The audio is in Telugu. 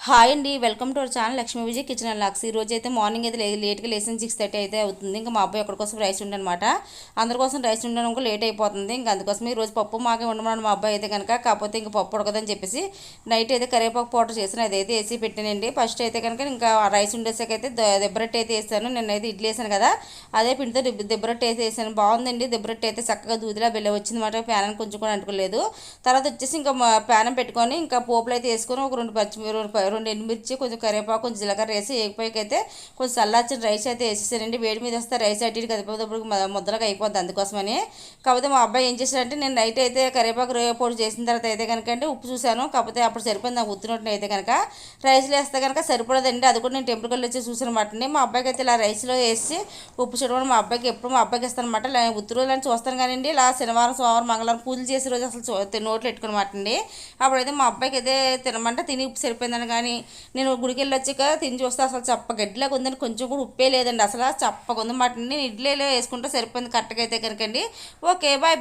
హాయ్ అండి, welcome to our channel Lakshmi Vijay kitchen and lakhs. ఈ రోజు అయితే మార్నింగ్ అయితే లేట్గా లేసిన 6:30 అయితే అవుతుంది. ఇంకా మా అబ్బాయి ఒక్కడి కోసం రైస్ ఉండనమాట. అందరి కోసం రైస్ ఉండడం లేట్ అయిపోతుంది. ఇంకా అందుకోసం ఈ రోజు పప్పు మాకే ఉండమన్నాడు మా అబ్బాయి అయితే కనుక. కాకపోతే ఇంకా పప్పు ఉడకదని చెప్పేసి నైట్ అయితే కరివేపాకు పౌడర్ చేసిన అదైతే వేసి పెట్టానండి. ఫస్ట్ అయితే కనుక ఇంకా రైస్ ఉండేసాకైతే దెబ్బరొట్టి అయితే వేసాను. నిన్నైతే ఇడ్లీ వేసాను కదా, అదే పిండితో దెబ్బరొట్టి అయితే వేసాను. బాగుందండి దెబ్బరొట్టి అయితే చక్కగా దూదిలా వెళ్ళి వచ్చింది మాట. ప్యాన్ కొంచెం కూడా అంటుకోలేదు. తర్వాత వచ్చేసి ఇంకా ప్యాన్ పెట్టుకొని ఇంకా పోపులు అయితే వేసుకొని ఒక రెండు ఎండుమిర్చి, కొంచెం కరివేపాకు, కొంచెం జీలకర్ర వేసి ఏగిపోయికైతే కొంచెం చల్లార్చిన రైస్ అయితే వేసేసానండి. వేడి మీద వస్తే రైస్ అటు ఇటు కదిపోయేటప్పుడు ముద్దలుగా అయిపోద్ది, అందుకోసమని. కాకపోతే మా అబ్బాయి ఏం చేశాడంటే, నేను నైట్ అయితే కరివేపాకు పొడి చేసిన తర్వాత అయితే కనుక అంటే ఉప్పు చూశాను. కాకపోతే అప్పుడు సరిపోయింది నాకు ఉత్తినట్టు అయితే కనుక. రైస్లో వేస్తే కనుక సరిపడదండి. అది కూడా నేను టెంపుల్కి వచ్చి చూసిన అనమాట. మా అబ్బాయికి అయితే ఇలా రైస్లో వేసి ఉప్పు చూడమని మా అబ్బాయికి ఎప్పుడు మా అబ్బాయికి ఇస్తాను అనమాట. ఉత్తి రోజులని చూస్తాను కానీ ఇలా శనివారం, సోమవారం, మంగళవారం పూజలు చేసే రోజు అసలు నోట్లు పెట్టుకున్నమాట అండి. అప్పుడైతే మా అబ్బాయికి అయితే తినమంటే తిని ఉప్పు సరిపోయిందని. కానీ నేను గుడికి వెళ్ళి వచ్చాక తిని చూస్తే అసలు చప్ప గడ్డిలాగా ఉందని, కొంచెం కూడా ఉప్పే లేదండి. అసలు చప్పగా ఉందన్నమాట. నేను ఇడ్లీలో వేసుకుంటే సరిపోయింది కరెక్ట్గా అయితే కనుకండి. Okay bye.